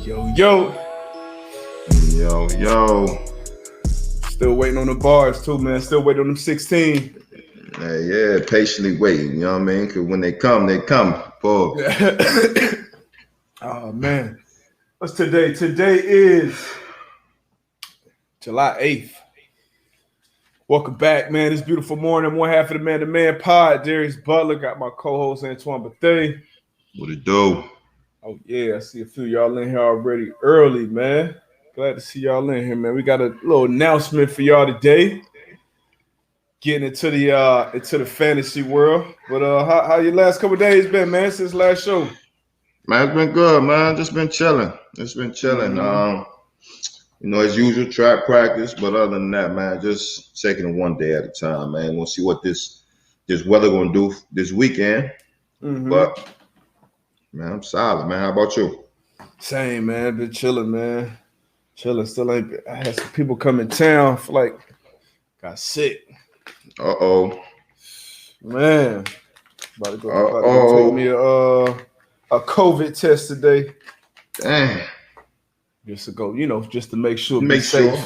Yo. Still waiting on the bars too, man. Still waiting on them 16. Yeah, patiently waiting. You know what I mean? Because when they come, they come. Paul. Oh man, what's today? Today is July 8th. Welcome back, man. This beautiful morning. I'm one half of the Man to Man pod. Darius Butler got my co-host Antoine Bethea. What it do? Oh yeah, I see a few of y'all in here already early, man. Glad to see y'all in here, man. We got a little announcement for y'all today. Getting into the fantasy world. But how your last couple of days been, man, since last show? Man, it's been good, man. Just been chilling. Mm-hmm. As usual, track practice. But other than that, man, just taking it one day at a time, man. We'll see what this weather gonna do this weekend. Mm-hmm. But man, I'm solid, man. How about you? Same, man. Been chilling, man. Chilling. Still ain't. I had some people come in town. For like, got sick. Man, about to go take me a COVID test today. Damn. Just to go, just to make sure. Make sure. Be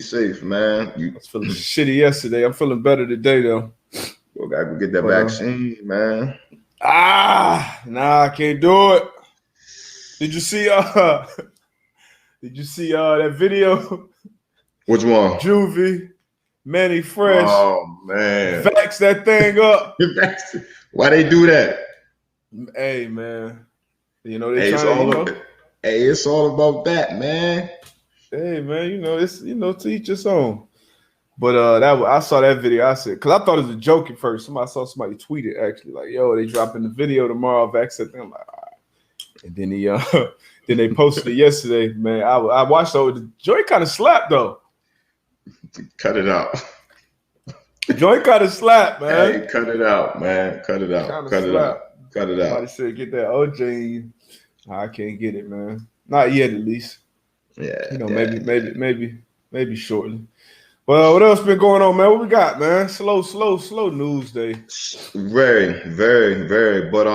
safe, man. I was feeling shitty yesterday. I'm feeling better today, though. You gotta go get that vaccine, man. Nah, I can't do it. Did you see that video? Which one? Juvie, Manny Fresh. Oh man. Vax that thing up. Why they do that? Hey man. It's all about that, man. Hey man, it's to each his own. But I saw that video. I said, because I thought it was a joke at first. I saw somebody tweet it actually, like, "Yo, they dropping the video tomorrow." Vax that thing. I'm like, all right. And then then they posted it yesterday. Man, I watched it. The joint kind of slapped though. Cut it out. The joint kind of slapped, man. Hey, cut it out, man. Cut it out. Cut it out. Somebody said, "Get that OJ." I can't get it, man. Not yet, at least. Yeah. Maybe shortly. Well, what else been going on, man? What we got, man? Slow news day. Very, very, very. But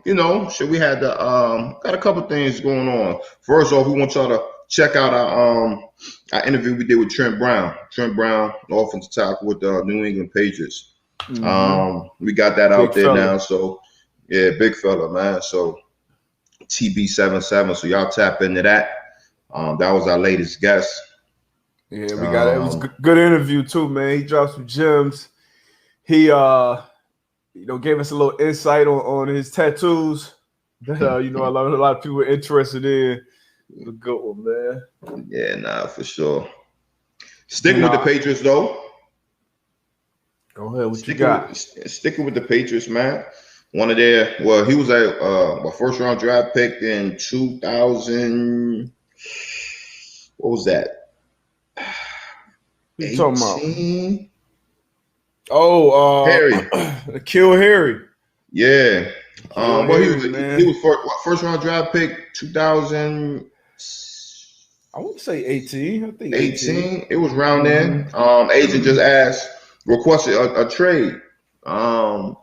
we had got a couple things going on. First off, we want y'all to check out our interview we did with Trent Brown. Trent Brown, offensive tackle with the New England Patriots. Mm-hmm. We got that out there now. So yeah, big fella, man. So TB77. So y'all tap into that. That was our latest guest. Yeah, we got it. It was a good interview too, man. He dropped some gems. He gave us a little insight on his tattoos that a lot of people were interested in. It was a good one, man. Yeah, nah, for sure. Sticking with the Patriots though. Go ahead, what you got? Sticking with the Patriots, man. He was a first round draft pick in 2000. What was that? What you talking about? Harry. Kill Harry. Yeah. He was first round draft pick 2000. I wouldn't say 18. I think 18. It was around then. Agent just requested a trade. We was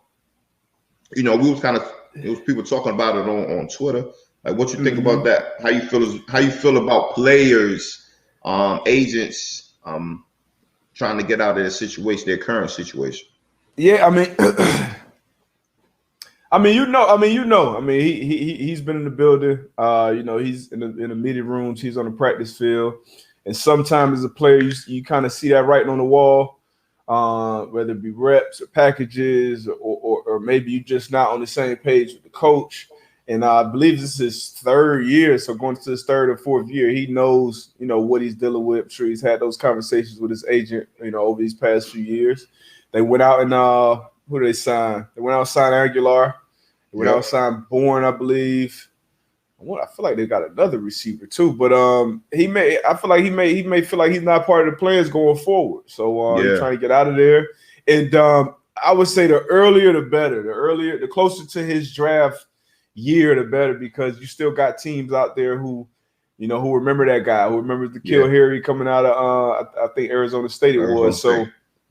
it was people talking about it on Twitter. Like, what you think about that? How you feel about players, agents, trying to get out of their current situation? Yeah, he's been in the building. He's in the meeting rooms. He's on the practice field, and sometimes as a player, you kind of see that writing on the wall, whether it be reps or packages, or maybe you're just not on the same page with the coach. And I believe this is his third year, so going to his third or fourth year, he knows, what he's dealing with. I'm sure he's had those conversations with his agent, over these past few years. They went out and who did they sign? They went out and signed Aguilar. They went out and signed Bourne, I believe. I feel like they got another receiver too, but he may feel like he's not part of the plans going forward. So he's trying to get out of there. And I would say the earlier the better. The closer to his draft year, the better, because you still got teams out there who remember that guy, who remembers the Kill Harry coming out of I think Arizona State was. So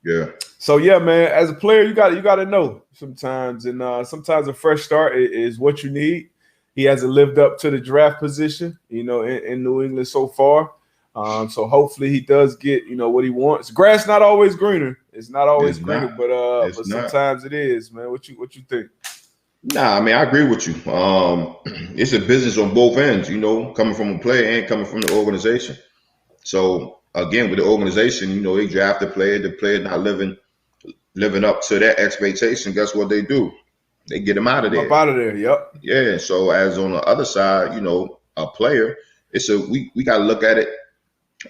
yeah. So yeah, man, as a player, you got to know sometimes, and sometimes a fresh start is what you need. he hasn't lived up to the draft position, in New England so far. So hopefully he does get, what he wants. Grass not always greener. It's not always greener, but sometimes it is, man. What you think? Nah, I mean, I agree with you. It's a business on both ends, coming from a player and coming from the organization. So again, with the organization, they draft a player, the player not living up to that expectation. Guess what they do? They get him out of there. Up out of there, yep. Yeah. So as on the other side, a player, we got to look at it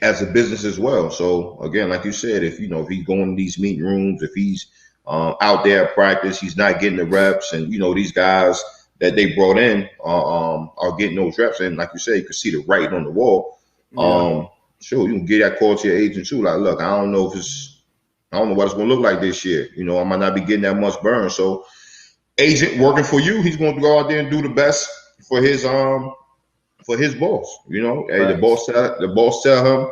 as a business as well. So again, like you said, if if he's going to these meeting rooms, if he's out there at practice, he's not getting the reps, and these guys that they brought in are getting those reps, and like you said, you can see the writing on the wall. Yeah. Sure, you can get that call to your agent too. Like, look, I don't know what it's going to look like this year. I might not be getting that much burn. So, agent working for you, he's going to go out there and do the best for his boss. Hey, the boss tell him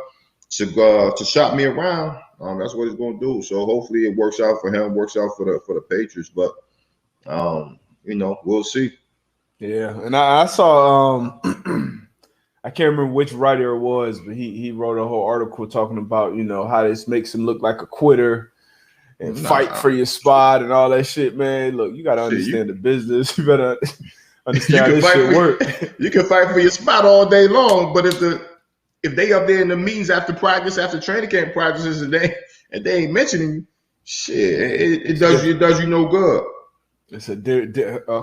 to shop me around. That's what he's going to do. So hopefully it works out for him, works out for the Patriots. But we'll see. Yeah, and I saw I can't remember which writer it was, but he wrote a whole article talking about how this makes him look like a quitter and fight for your spot and all that shit, man. Look, you got to understand the business. You better understand how this shit work. You can fight for your spot all day long, but if they up there in the meetings after practice, after training camp practices, and they ain't mentioning you, shit, it does you no good. It's a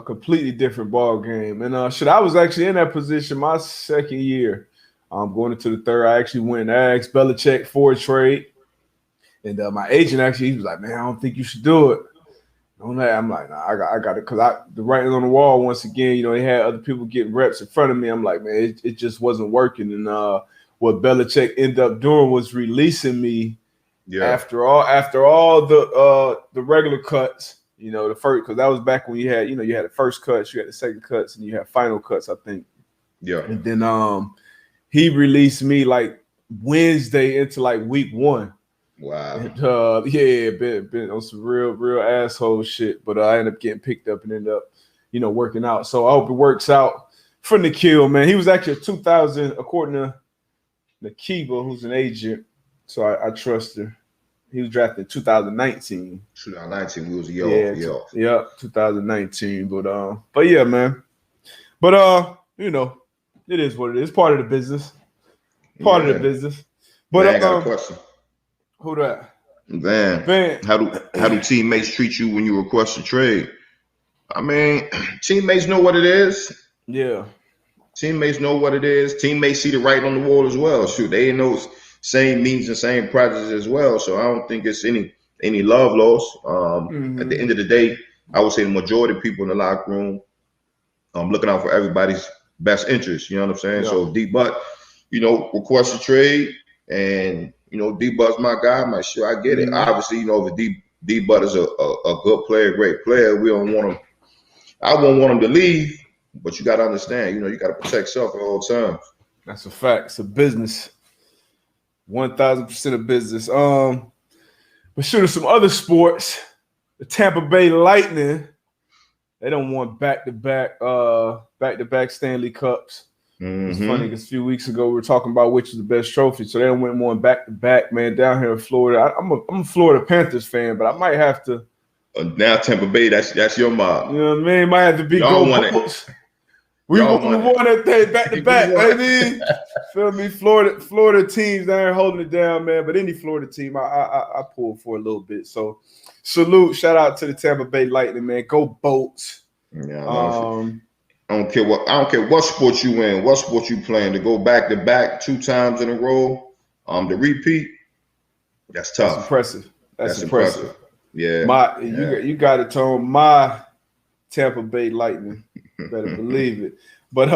completely different ball game. And I was actually in that position my second year. Going into the third, I actually went and asked Belichick for a trade. And my agent he was like, man, I don't think you should do it. On that, I'm like, nah, I got it. Because the writing on the wall, once again, they had other people getting reps in front of me. I'm like, man, it just wasn't working. And what Belichick ended up doing was releasing me after all the regular cuts. The first, because that was back when you had the first cuts, you had the second cuts, and you had final cuts, I think. Yeah. And then he released me like Wednesday into like week 1. Wow. And, been on some real asshole shit, but I ended up getting picked up and ended up, working out. So I hope it works out for Nikhil, man. He was actually a 2000, according to Nakiba, who's an agent. So I trust her. He was drafted in 2019. 2019, we was a year off. Yeah, 2019. But yeah, man. But it is what it is. Part of the business. Part of the business. But I got a question. Who that? Van. How do teammates treat you when you request a trade? I mean, teammates know what it is. Yeah. Teammates know what it is. Teammates see the writing on the wall as well. Shoot, they know same meetings and same practices as well. So I don't think it's any love lost. At the end of the day, I would say the majority of people in the locker room looking out for everybody's best interest. You know what I'm saying? Yeah. So D-Butt, request a trade, and D-Butt's my guy. I'm like, sure, I get it. Obviously, if D-Butt is a good player, great player, we don't want him. I won't want him to leave, but you got to understand, you got to protect yourself at all times. That's a fact. It's a business. 1,000% of business. But shooting some other sports, the Tampa Bay Lightning, they don't want back-to-back Stanley Cups. Mm-hmm. It's funny because a few weeks ago we were talking about which is the best trophy, so they don't went more back-to-back, man. Down here in Florida, I'm a Florida Panthers fan, but I might have to. Now Tampa Bay, that's your mob. You know what I mean? Might have to be go Bulls. We won that thing back to back, baby. Feel me? Florida teams down there holding it down, man. But any Florida team, I pull for a little bit. So salute, shout out to the Tampa Bay Lightning, man. Go Bolts. Yeah, I don't care what sport you in, what sport you playing, to go back to back 2 times in a row, the repeat, that's tough. That's impressive. That's impressive. Yeah. You got it, Tone. My Tampa Bay Lightning. Better believe it. But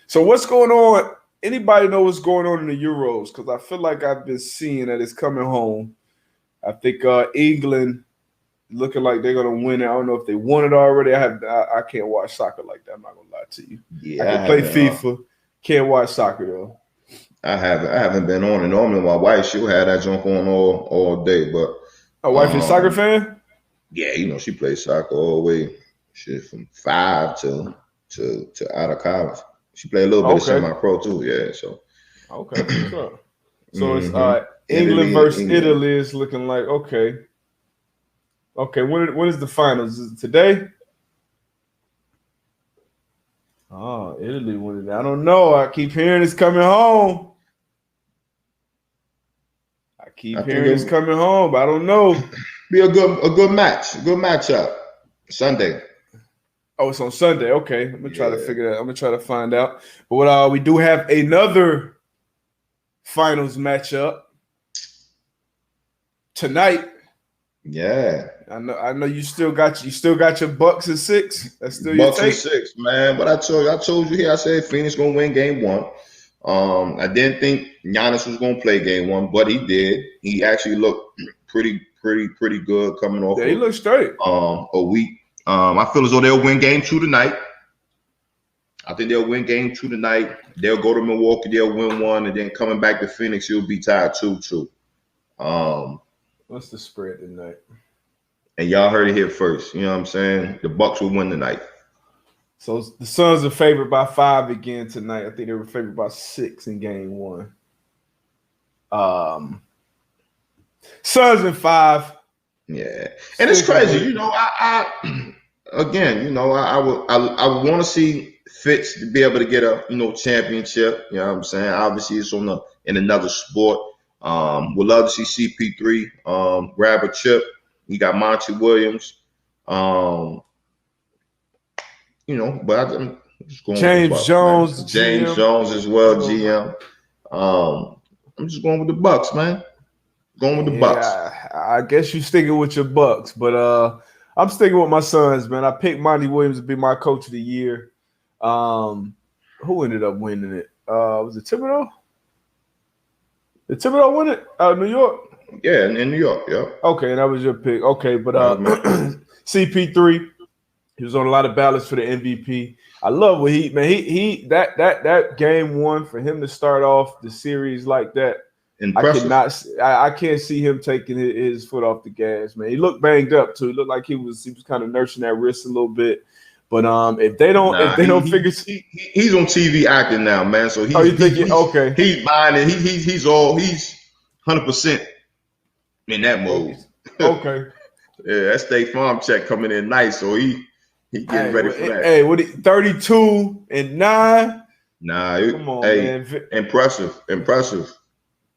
so what's going on? Anybody know what's going on in the Euros? Because I feel like I've been seeing that it's coming home. I think England looking like they're gonna win it. I don't know if they won it already. I can't watch soccer like that. I'm not gonna lie to you. Yeah, I can play FIFA. Can't watch soccer though. I haven't been on it. Normally my wife, she'll have that junk on all day. But my wife is a soccer fan? Yeah, she plays soccer all the way. Shit, from 5 to to out of college. She played a little bit of semi-pro too. Yeah, so okay, what's up? So it's Mhm. England versus England. Italy is looking like okay. Okay, when is the finals? Is it today? Oh, Italy winning. I don't know. I keep hearing it's coming home. I keep I think hearing it's it'll coming home, but I don't know. be a good matchup. Sunday. Oh, it's on Sunday. Okay, I'm gonna try to Yeah. figure that. I'm gonna try to find out. But we do have another finals matchup tonight. Yeah. I know you still got your Bucks and 6. That's still Bucks your and take. 6, man. But I told you here. I said Phoenix gonna win game 1. I didn't think Giannis was gonna play game 1, but he did. He actually looked pretty good coming off Yeah, he looks straight. a week. I feel as though they'll win game 2 tonight. I think they'll win game 2 tonight. They'll go to Milwaukee. They'll win 1, and then coming back to Phoenix, he'll be tied 2-2. What's the spread tonight? And y'all heard it here first. You know what I'm saying? The Bucks will win tonight. So the Suns are favored by 5 again tonight. I think they were favored by 6 in game 1. Suns in 5. Yeah, and it's crazy. You know, I again, you know, I would want to see Fitz to be able to get a championship. You know what I'm saying? Obviously, it's in another sport. Would love to see CP3 grab a chip. You got Monty Williams. You know, but I'm just going James with the Bucks, Jones, man. James GM. Jones as well, GM. I'm just going with the Bucks, man. Going with the Bucks. I guess you're sticking with your Bucks, but I'm sticking with my Suns, man. I picked Monty Williams to be my coach of the year. Who ended up winning it? Was it Thibodeau? Did Thibodeau win it out of New York? Yeah, in New York, yeah. Okay, that was your pick. Okay, but CP3, he was on a lot of ballots for the MVP. I love what he that game 1 for him to start off the series like that. Impressive. I can't see him taking his foot off the gas, man. He looked banged up too. He looked like he was kind of nursing that wrist a little bit. But if they don't figure, he's on TV acting now, man. So he's okay. He's buying it. He's 100% in that mode. Okay. Yeah, that State Farm check coming in nice, so he getting ready for that. Hey, what 32-9? Nah, come on, man. Impressive.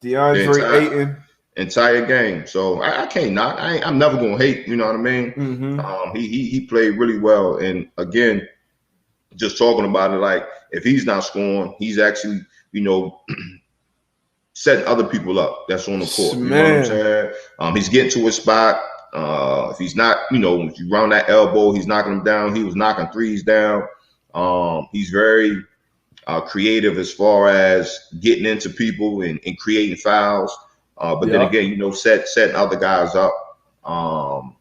DeAndre Ayton. Entire game. So I can't knock. I'm never gonna hate. You know what I mean? Mm-hmm. He played really well. And again, just talking about it, like if he's not scoring, he's actually setting other people up. That's on the court. You know what I'm saying? He's getting to his spot. If he's not, if you round that elbow, he's knocking him down. He was knocking threes down. He's very creative as far as getting into people and creating fouls. But then again, setting other guys up so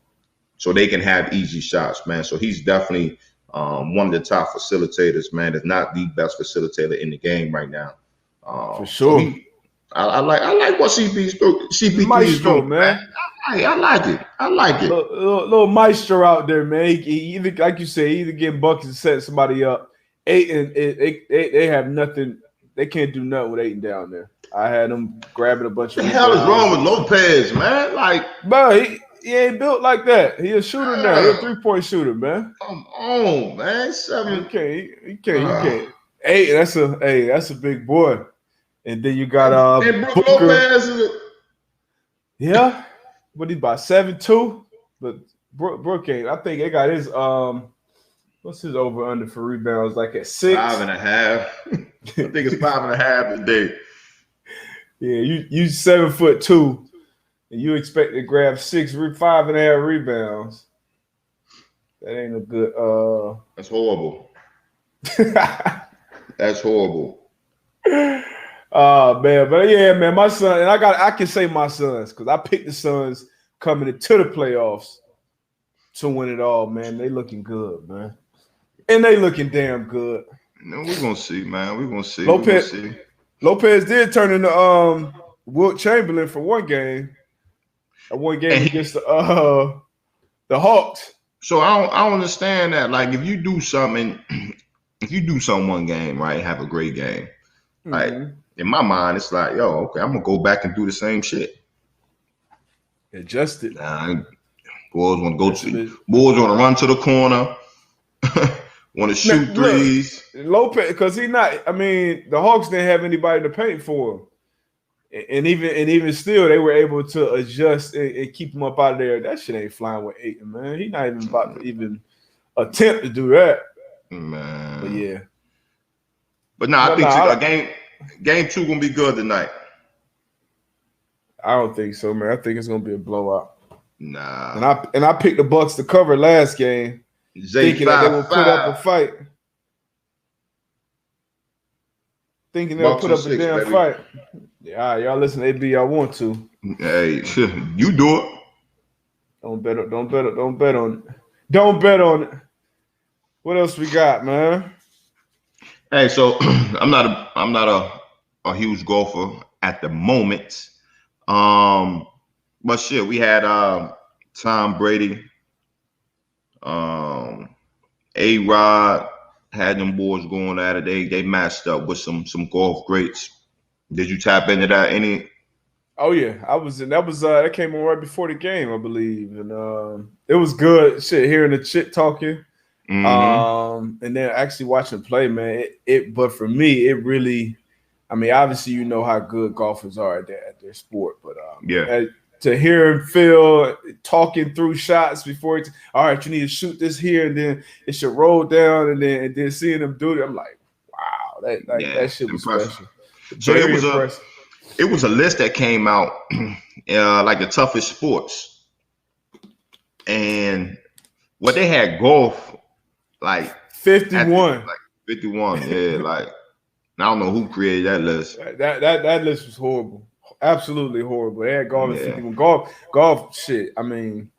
they can have easy shots, man. So he's definitely one of the top facilitators, man. If not the best facilitator in the game right now. For sure. So I like what CP3 is doing, man. I like it. Little maestro out there, man. He either, like you say, either getting buckets and setting somebody up. Ayton, they have nothing. They can't do nothing with Ayton down there. I had him grabbing a bunch of. What the hell is wrong with Lopez, man? Like, bro, he ain't built like that. He a shooter now. He a 3-point shooter, man. Come on, man. You can't. Hey, that's a big boy. And then you got and Brook Lopez. Yeah, but he's about 7'2". But Brook ain't. I think they got his what's his over under for rebounds like at 6? 5.5. I think it's 5.5 today. Yeah, you 7'2", and you expect to grab 5.5 rebounds. That ain't a good. That's horrible. That's horrible. Oh man, but yeah, man, my son, and I can say my sons because I picked the Suns coming into the playoffs to win it all, man. They looking good, man, and they looking damn good. No, we're gonna see, man. We're gonna see. Lopez did turn into Wilt Chamberlain for one game. One game against the Hawks. So I don't understand that. Like, if you do something, if you do something one game, right, have a great game, like Mm-hmm. in my mind, it's like, yo, okay, I'm gonna go back and do the same shit. Adjust it. Nah, boys want to go That's to, it. boys want to run to the corner, want to Now, shoot look, threes. Lopez, because he not. I mean, the Hawks didn't have anybody to paint for him, and even still, they were able to adjust and keep him up out of there. That shit ain't flying with Ayton, man. He not even about to even attempt to do that. Man. But yeah. But no, I think game 2 gonna be good tonight. I don't think so, man. I think it's gonna be a blowout. Nah. And I picked the Bucks to cover last game, thinking that they will put up a fight. Thinking they'll put up a damn fight. Yeah, y'all listen to AB, y'all want to. Hey, you do it. Don't bet on it. What else we got, man? Hey, so I'm not a huge golfer at the moment. But shit, we had Tom Brady, A-Rod had them boys going at it. They matched up with some golf greats. Did you tap into that any? Oh yeah, I was in. That came on right before the game, I believe, and it was good. Shit, hearing the shit talking, and then actually watching play, man. But for me, it really. I mean, obviously, you know how good golfers are at their sport, but to hear him Phil talking through shots before all right, you need to shoot this here, and then it should roll down, and then seeing him do it, I'm like, wow, that shit was impressive. Special. So it was a list that came out, like the toughest sports, and they had golf like 51, like 51, yeah, like. I don't know who created that list. That list was horrible. Absolutely horrible. They had golf at 51. Golf shit. I mean,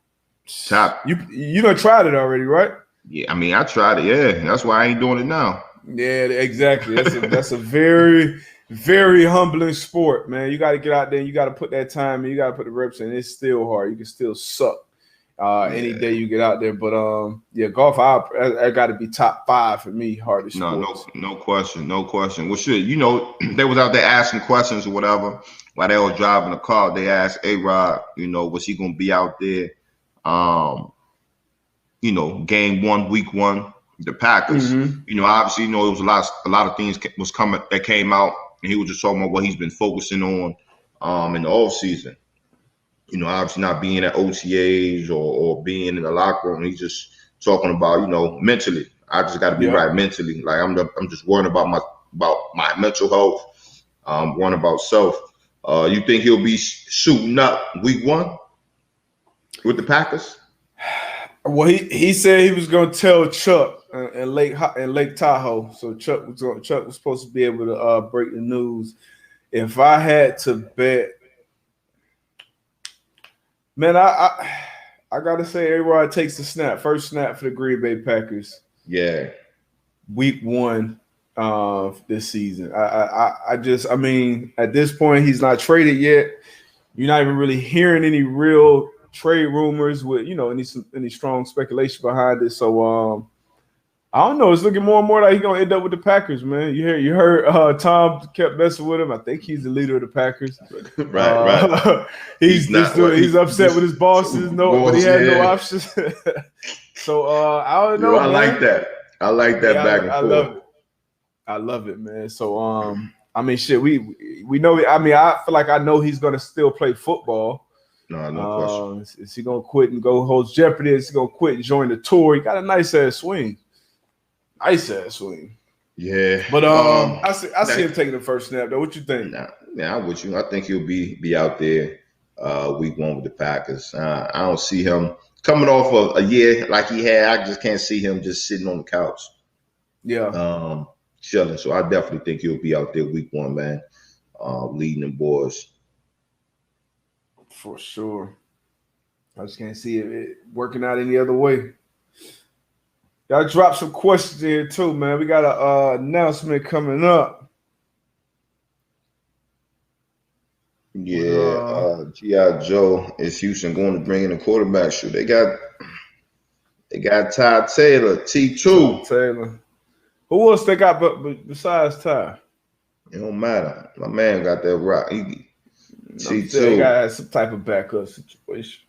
top. You done tried it already, right? Yeah, I mean, I tried it. Yeah, that's why I ain't doing it now. Yeah, exactly. That's a very, very humbling sport, man. You got to get out there. You got to put that time in. You got to put the reps in. It's still hard. You can still suck any day you get out there. But golf, I got to be top 5 for me. Hardest sports. No question. Well, shit, they was out there asking questions or whatever while they were driving the car. They asked A-Rod, was he gonna be out there? Game 1, week 1, the Packers. Mm-hmm. Obviously, there was a lot of things was coming that came out, and he was just talking about what he's been focusing on in the off season. Obviously not being at OTAs or being in the locker room. He's just talking about, mentally. I just got to be right mentally. Like I'm just worrying about my mental health. Worrying about self. You think he'll be suiting up week 1 with the Packers? Well, he said he was going to tell Chuck in Lake Tahoe. So Chuck was supposed to be able to break the news. If I had to bet. Man, I gotta say, A-Rod takes the snap. First snap for the Green Bay Packers. Yeah. Week 1 this season. I mean, at this point, he's not traded yet. You're not even really hearing any real trade rumors with, any strong speculation behind it. So I don't know. It's looking more and more like he's gonna end up with the Packers, man. You heard Tom kept messing with him. I think he's the leader of the Packers. Right. He's upset with his bosses. But he had no options. So I don't know. I like that. I like that back and forth. I love it, man. So I mean, shit. We know. I mean, I feel like I know he's gonna still play football. No question. Is he gonna quit and go host Jeopardy? Is he gonna quit and join the tour? He got a nice ass swing. Nice ass swing. Yeah. But I see him taking the first snap though. What you think? Yeah, I'm with you. I think he'll be out there week 1 with the Packers. I don't see him coming off of a year like he had. I just can't see him just sitting on the couch. Yeah. Chilling. So I definitely think he'll be out there week 1, man. Leading them boys. For sure. I just can't see it working out any other way. Y'all drop some questions here too, man. We got an announcement coming up. Yeah, G.I. Joe is Houston going to bring in a quarterback. They got Ty Taylor, T2. Taylor. Who else they got but besides Ty? It don't matter. My man got that rock. I'm saying they got some type of backup situation.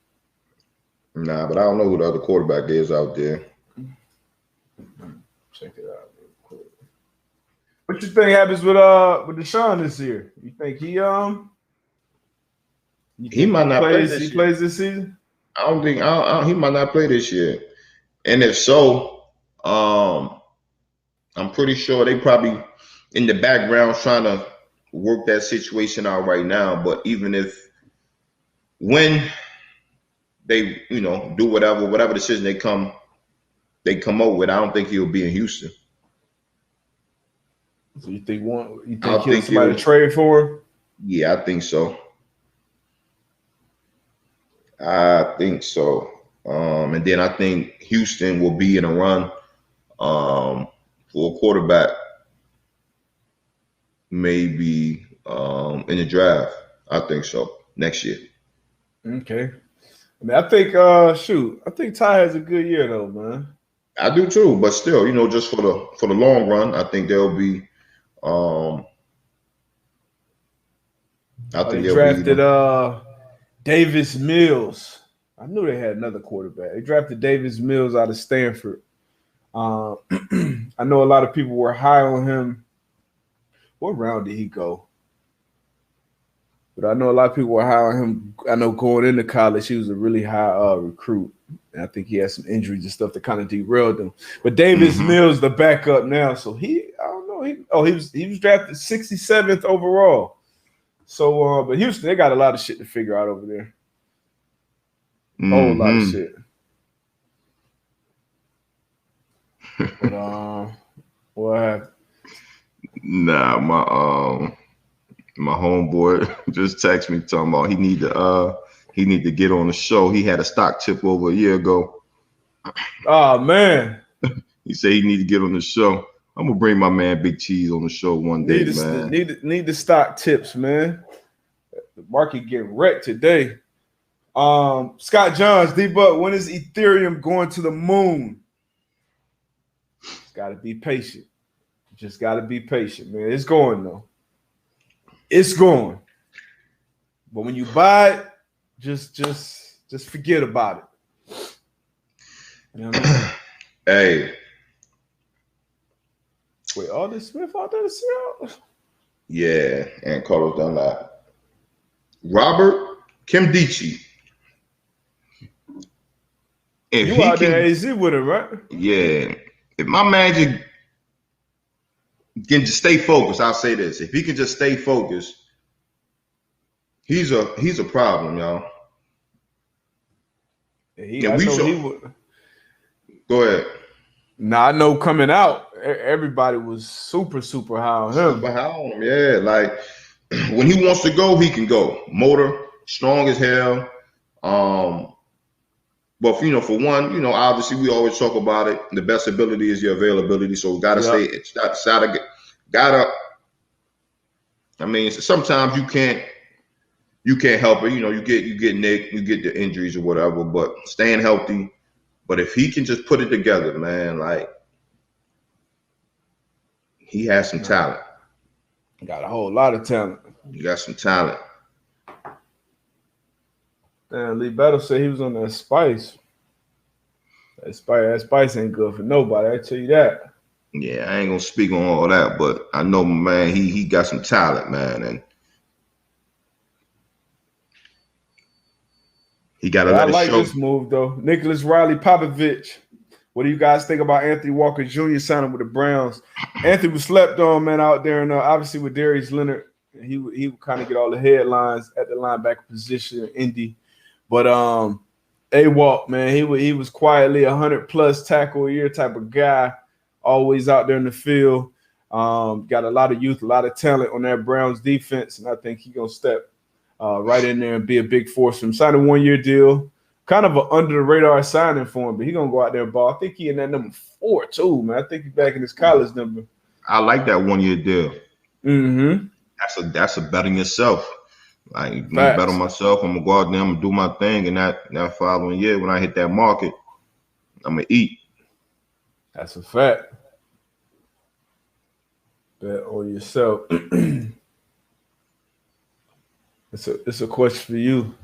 Nah, but I don't know who the other quarterback is out there. Check it out real quick. What you think happens with Deshaun this year? You think he might not play this year. He plays this season? I don't think he might not play this year. And if so, I'm pretty sure they probably in the background trying to work that situation out right now. But even when they, do whatever decision they come up with, I don't think he'll be in Houston. So you think he'll somebody to trade for him? Yeah, I think so. And then I think Houston will be in a run for a quarterback, maybe in the draft. I think so next year. Okay. I mean, I think Ty has a good year though, man. I do too, but still, just for the long run, I think there'll be. They drafted Davis Mills. I knew they had another quarterback. They drafted Davis Mills out of Stanford. I know a lot of people were high on him. What round did he go? But I know a lot of people were high on him. I know going into college, he was a really high recruit. And I think he had some injuries and stuff that kind of derailed him. But Davis Mills, the backup now. So I don't know. He was drafted 67th overall. So, but Houston, they got a lot of shit to figure out over there. Whole lot of shit. But what happened? Nah, my homeboy just texted me talking about he need to get on the show. He had a stock tip over a year ago. Oh man. He said he need to get on the show. I'm gonna bring my man Big Cheese on the show one day, man. Need the stock tips, man. The market getting wrecked today. Scott Johns, D-Buck, when is Ethereum going to the moon? Got to be patient. Just got to be patient, man. It's going though. It's going. But when you buy it, just forget about it. You know what I mean? Hey. Wait, Aldon Smith out there to see out? Yeah, and Carlos Dunlap. Robert Kimdichie. If you out there AZ with him, right? Yeah. If my man can just stay focused, I'll say this. If he can just stay focused, he's a problem, y'all. Go ahead. Now I know coming out, everybody was super, super high on him. Super high on him, yeah. Like when he wants to go, he can go. Motor, strong as hell. But for one, obviously we always talk about it. The best ability is your availability. So gotta stay. I mean, sometimes you can't help it. You get nicked, you get the injuries or whatever. But staying healthy. But if he can just put it together, man, like he has some talent. Got a whole lot of talent. You got some talent. Damn, Lee Battle said he was on that Spice. That Spice ain't good for nobody. I tell you that. Yeah, I ain't gonna speak on all that, but I know, man, he got some talent, man, and he got a lot of show. I like this move though. Nicholas Riley Popovich. What do you guys think about Anthony Walker Jr. signing with the Browns? Anthony was slept on, man, out there, and obviously with Darius Leonard, he would kind of get all the headlines at the linebacker position in Indy. But A-Walk, man, he was quietly 100+ tackle a year type of guy, always out there in the field. Got a lot of youth, a lot of talent on that Browns defense, and I think he's gonna step right in there and be a big force for him. Signed a 1-year deal, kind of an under the radar signing for him, but he's gonna go out there and ball. I think he in that number 4 too, man. I think he's back in his college number. I like that 1-year deal. Mm-hmm. That's a bet on yourself. Like, I'm gonna bet on myself. I'm gonna go out there, I'm gonna do my thing, and that following year when I hit that market, I'm gonna eat. That's a fact. Bet on yourself. It's a question for you.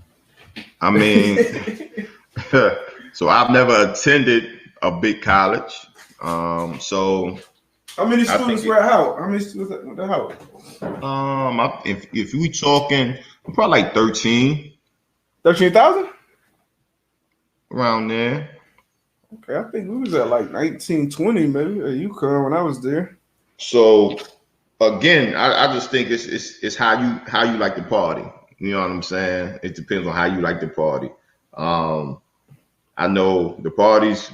I mean, so I've never attended a big college. So How many I think students were at Howard? How many students were at Howard? if we talking, I'm probably like 13 13,000? around there. Okay, I think we was at like 19, 20 maybe at UConn when I was there. So again, I just think it's how you like to party. You know what I'm saying? It depends on how you like to party. I know the parties.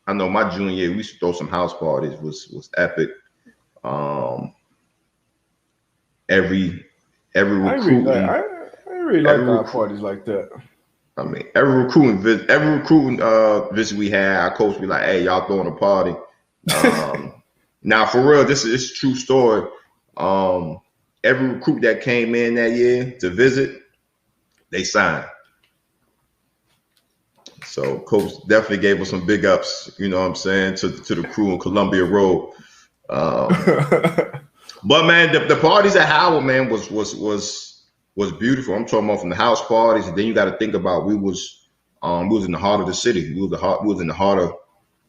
I know my junior year we used to throw some house parties. Was epic. Every recruiting. I really like our parties like that. I mean, every recruiting visit we had, our coach be like, "Hey, y'all throwing a party." Now, for real, this is a true story. Every recruit that came in that year to visit, they signed. So, coach definitely gave us some big ups. You know what I'm saying, to the crew on Columbia Road. But man, the parties at Howard, man, was beautiful. I'm talking about from the house parties, and then you got to think about we was in the heart of the city. We was in the heart of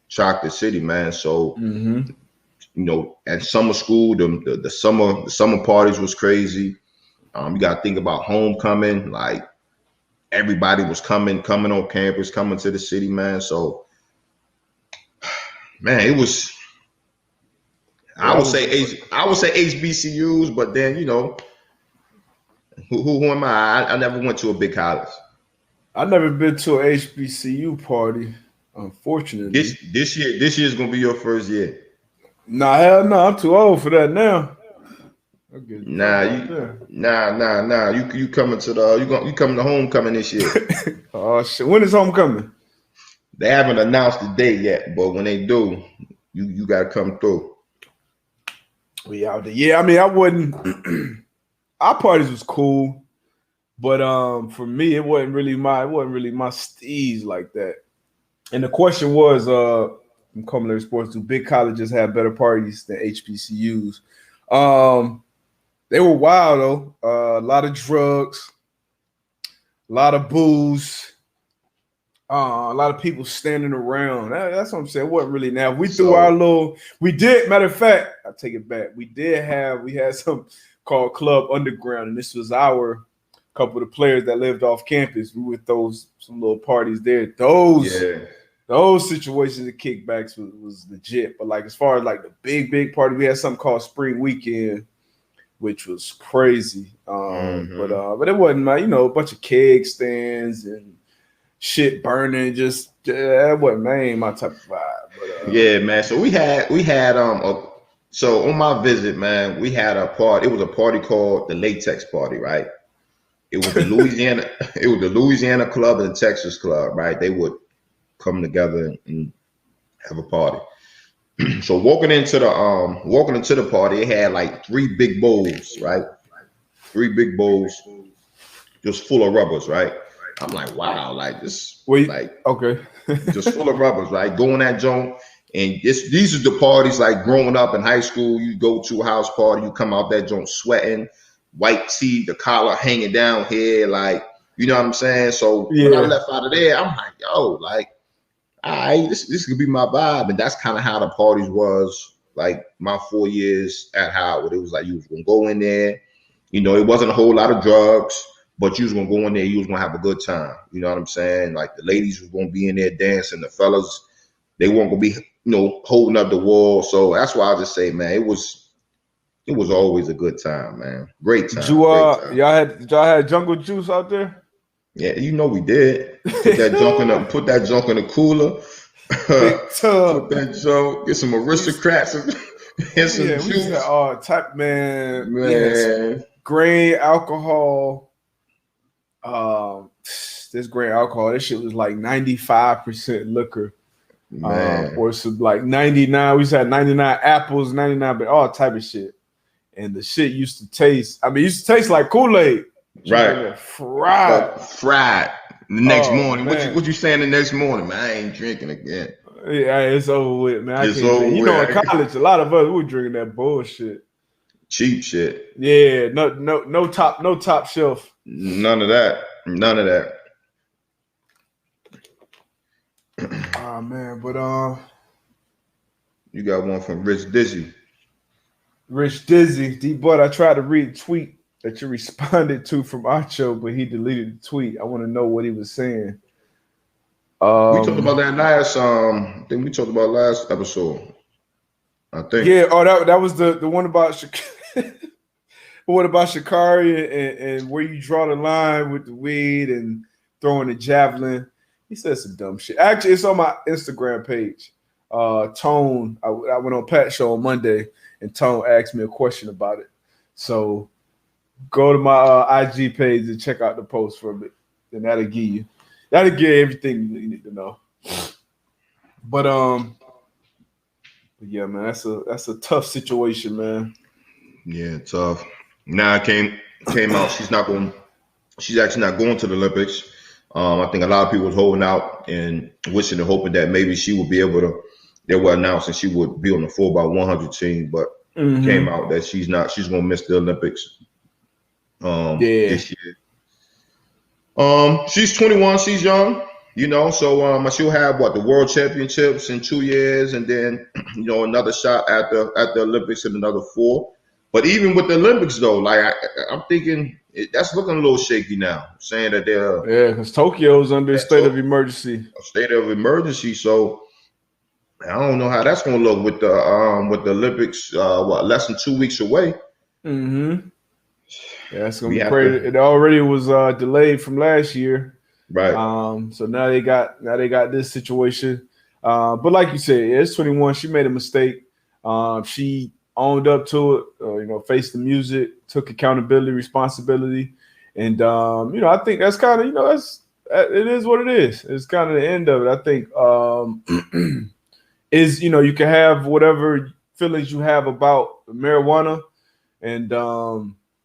Chocolate City, man. So you know, at summer school, the summer parties was crazy. You got to think about homecoming. Like everybody was coming on campus, coming to the city, man. So, man, it was. I would say HBCUs, but then you know, who am I? I never went to a big college. I never been to an HBCU party, unfortunately. This year's gonna be your first year. Nah, hell no, I'm too old for that now. Nah. You coming to you coming to homecoming this year? Oh shit! When is homecoming? They haven't announced the date yet, but when they do, you gotta come through. We out there. Yeah, I mean, I wouldn't. Our parties was cool, but for me, it wasn't really my steez like that. And the question was, from culinary sports, do big colleges have better parties than HBCUs? They were wild though. A lot of drugs, a lot of booze, a lot of people standing around. That's what I'm saying. It wasn't really now. We threw our little. We did. Matter of fact, I take it back. We had some called Club Underground, and this was our couple of the players that lived off campus. We would throw some little parties there. Those situations of kickbacks was legit. But like as far as like the big party, we had something called Spring Weekend, which was crazy. But it wasn't a bunch of keg stands and shit burning. Just that wasn't my type of vibe. But, yeah, man. So we had so on my visit, man, we had a party. It was a party called the Latex Party, right? It was the Louisiana. It was the Louisiana club and the Texas club, right? They would come together and have a party. So walking into the party, it had like 3 big bowls, right? 3 big bowls, just full of rubbers, right? I'm like, wow, like this, okay, just full of rubbers, right? Going that joint, and these are the parties like growing up in high school. You go to a house party, you come out that joint sweating, white tee, the collar hanging down here, like you know what I'm saying. So when I left out of there, I'm like, yo, like, all right, this could be my vibe, and that's kind of how the parties was like my 4 years at Howard. It was like you was gonna go in there, you know, it wasn't a whole lot of drugs. But you was gonna go in there, you was gonna have a good time. You know what I'm saying? Like the ladies was gonna be in there dancing, the fellas, they weren't gonna be, holding up the wall. So that's why I just say, man, it was always a good time, man. Great time. Y'all had jungle juice out there? Yeah, we did. Put that junk in the cooler. Put that junk, get some aristocrats and some juice. We had all type, man. Yes, grain alcohol. This grain alcohol, this shit was like 95% liquor, or some like 99. We used to have 99 apples, 99, but all type of shit. And the shit used to taste. I mean, it used to taste like Kool-Aid, right? Fried. The next morning, man. what you saying the next morning, man? I ain't drinking again. Yeah, it's over with, man. In college, a lot of us we were drinking that bullshit. cheap shit. Yeah, no top shelf. None of that. None of that. Oh man, but You got one from Rich Dizzy. Rich Dizzy, D-Bud, I tried to read a tweet that you responded to from Acho, but he deleted the tweet. I want to know what he was saying. We talked about that last I think we talked about last episode. I think. Yeah, that was the one about what about Sha'Carri and where you draw the line with the weed and throwing the javelin. He said some dumb shit. Actually, it's on my Instagram page. Tone, I went on Pat's show on Monday, and Tone asked me a question about it. So go to my IG page and check out the post from it, and that'll give everything you need to know. But yeah, man, that's a tough situation, man. Yeah, tough. Now it came out. She's actually not going to the Olympics. I think a lot of people was holding out and wishing and hoping that maybe she would be able to. They were announcing she would be on the 4x100 team, but it came out that she's not. She's going to miss the Olympics. This year. She's 21. She's young, so she'll have the World Championships in 2 years, and then another shot at the Olympics in another 4. But even with the Olympics though, like I'm thinking that's looking a little shaky now. Saying that they're because Tokyo's under a state of emergency. So I don't know how that's going to look with the Olympics. Less than 2 weeks away. Mm-hmm. Yeah, it's gonna be crazy. It already was delayed from last year, right? So now they got this situation. But like you said, it's 21. She made a mistake. She owned up to it. Faced the music, took accountability, responsibility, and I think that's kind of it is what it is. It's kind of the end of it. I think is you can have whatever feelings you have about marijuana, and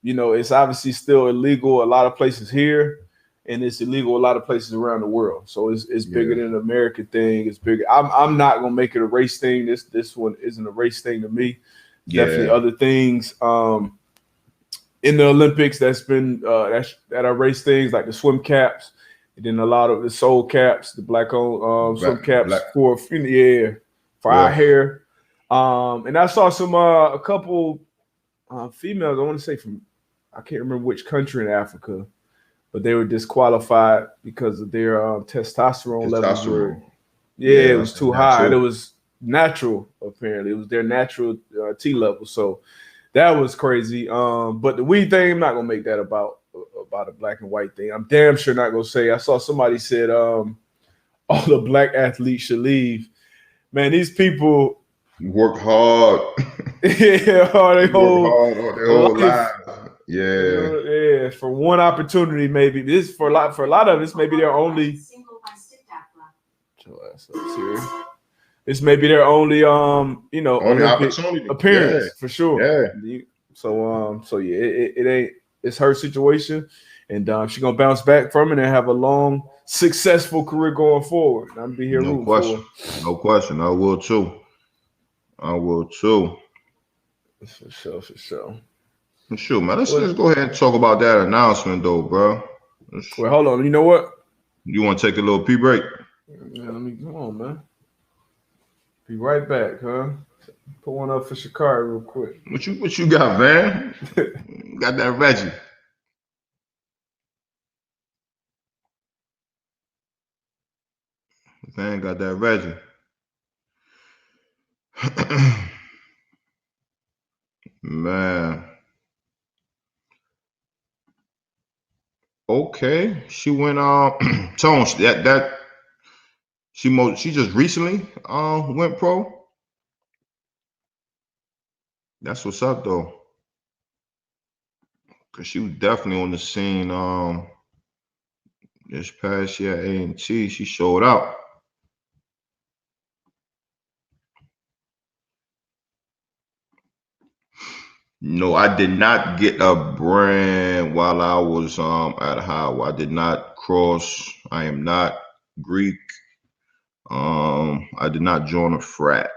it's obviously still illegal a lot of places here, and it's illegal a lot of places around the world. So it's bigger than an American thing. It's bigger. I'm not gonna make it a race thing. This one isn't a race thing to me. Definitely other things in the Olympics that's been that are race things like the swim caps, and then a lot of the soul caps, the black-owned swim caps for our hair. And I saw some a couple females. I want to say from I can't remember which country in Africa, but they were disqualified because of their testosterone levels. It was too high. And it was natural, apparently. It was their natural T level. So that was crazy. But the weed thing, I'm not gonna make that about a black and white thing. I'm damn sure not gonna say. I saw somebody said all the black athletes should leave. Man, these people work hard. Their whole life. Yeah, for one opportunity, maybe this for a lot of this maybe their only. This may be their only only opportunity appearance for sure. Yeah. So it ain't. It's her situation, and she's gonna bounce back from it and have a long, successful career going forward. I'm gonna be here rooting for her. No question. I will too. For sure. For sure, man. Let's go ahead and talk about that announcement, though, bro. Well, hold on. You know what? You want to take a little pee break? Yeah, come on, man. Be right back, huh? Put one up for Sha'Carri real quick. What you got, man? Got that Reggie. Man, got that Reggie. Man. Okay. She went Tone, she just recently went pro. That's what's up though. Cause she was definitely on the scene this past year at A&T. She showed out. No, I did not get a brand while I was at Howard. I did not cross. I am not Greek. I did not join a frat.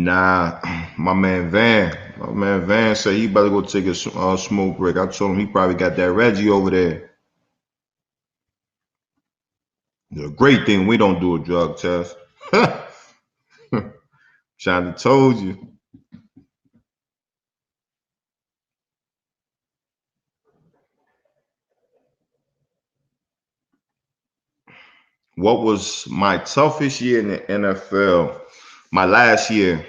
Nah, my man Van said he better go take a smoke break. I told him he probably got that Reggie over there. The great thing we don't do a drug test. Shonda told you. What was my toughest year in the NFL? My last year,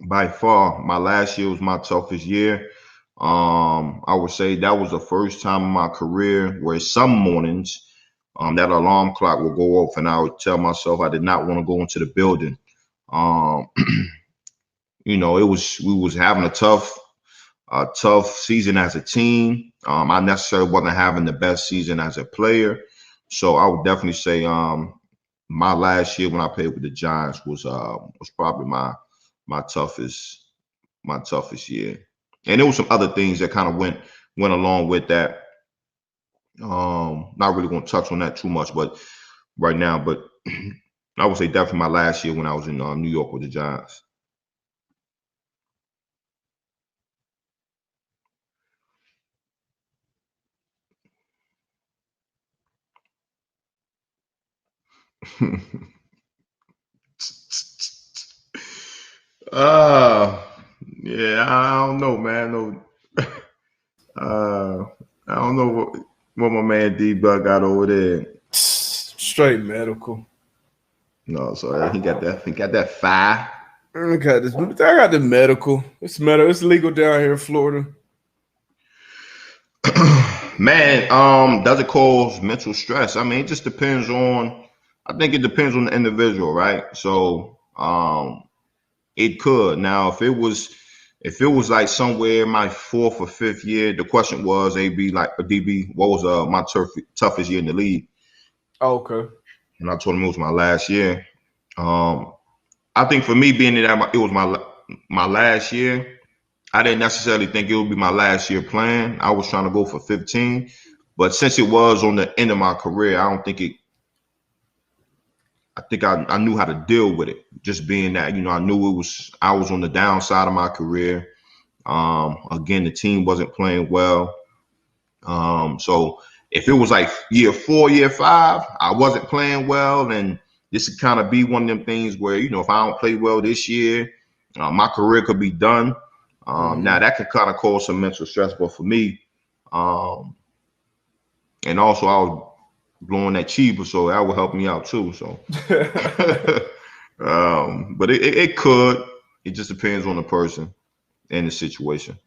by far, my last year was my toughest year. I would say that was the first time in my career where some mornings that alarm clock would go off and I would tell myself I did not want to go into the building. We was having a tough season as a team. I necessarily wasn't having the best season as a player. So I would definitely say my last year when I played with the Giants was probably my toughest year. And there was some other things that kind of went along with that. Not really going to touch on that too much, but right now, but I would say definitely my last year when I was in New York with the Giants. Yeah, I don't know, man. No, I don't know what my man D-Bug got over there. Straight medical. No, so he got that fire. I got the medical. It's medical. It's legal down here in Florida. Man, does it cause mental stress? I mean, it just depends on. I think it depends on the individual, right? So, it could. Now, if it was like somewhere in my 4th or 5th year, the question was, DB, what was my toughest year in the league? Oh, okay. And I told him it was my last year. I think for me, being that it was my last year, I didn't necessarily think it would be my last year playing. I was trying to go for 15, but since it was on the end of my career, I don't think it. I think I knew how to deal with it. Just being that, I knew I was on the downside of my career. Again, the team wasn't playing well. So if it was like year 4, year 5, I wasn't playing well, and this could kind of be one of them things where, if I don't play well this year, my career could be done. Now that could kind of cause some mental stress, but for me, and also I was blowing that cheaper, so that would help me out too. So, but it could. It just depends on the person and the situation.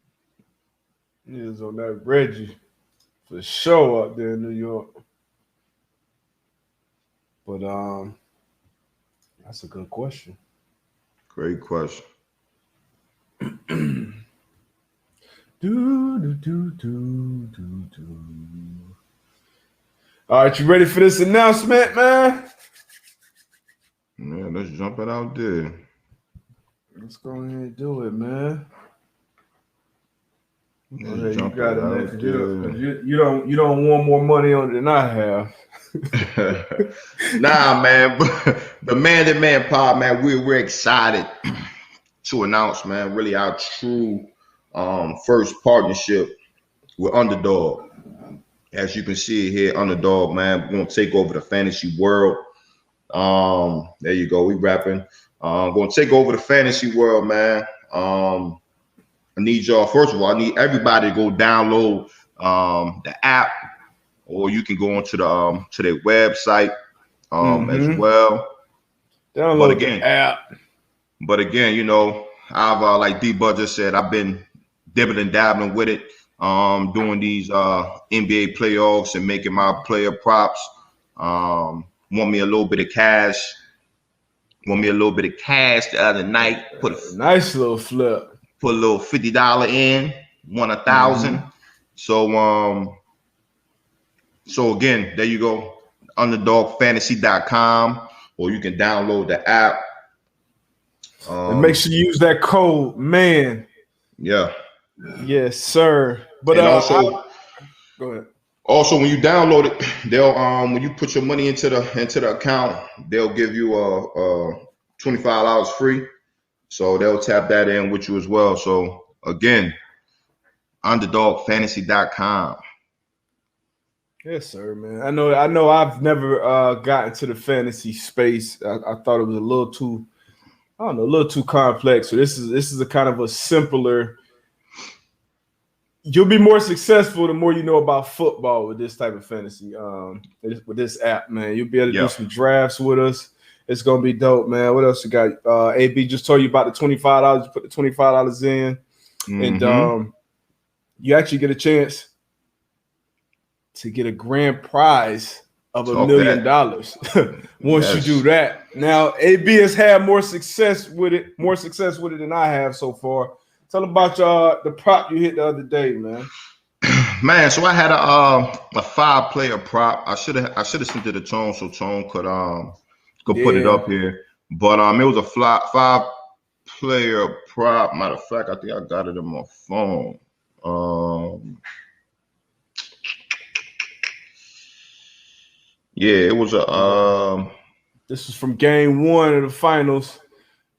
He is on that Reggie for sure up there in New York. But that's a good question. Great question. All right, you ready for this announcement, man? Yeah, let's jump it out there. Let's go ahead and do it, man. You got it, man. You don't want more money on it than I have. Nah, man. The Man-to-Man Pod, man, we're excited to announce, man, really our true first partnership with Underdog. As you can see it here, Underdog, man, we're gonna take over the fantasy world. There you go. We rapping. Gonna take over the fantasy world, man. I need y'all. First of all, I need everybody to go download the app, or you can go onto the to their website as well. Download the app. But again, I've like D-Bud just said, I've been dibbling and dabbling with it, doing these NBA playoffs and making my player props. Want me a little bit of cash. The other night. Put a nice little flip. Put a little $50 in, won 1,000. So again, there you go. UnderdogFantasy.com, or you can download the app. And make sure you use that code, man. Yeah. Yes, sir. But also, go ahead. Also, when you download it, they'll when you put your money into the account, they'll give you $25 free. So they'll tap that in with you as well. So again, underdogfantasy.com. Yes, sir, man. I know. I've never gotten to the fantasy space. I thought it was a little too, I don't know, a little too complex. So this is a kind of a simpler. You'll be more successful the more you know about football with this type of fantasy. With this app, man, you'll be able to do some drafts with us. It's gonna be dope, man. What else you got? AB just told you about the $25. You put the $25 in, and you actually get a chance to get a grand prize of $1 million once you do that. Now, AB has had more success with it than I have so far. Tell them about the prop you hit the other day, man. Man, so I had a 5-player prop. I should have sent it to Tone so Tone could put it up here. But it was a 5-player prop. Matter of fact, I think I got it on my phone. Yeah, it was a. This is from game 1 of the finals.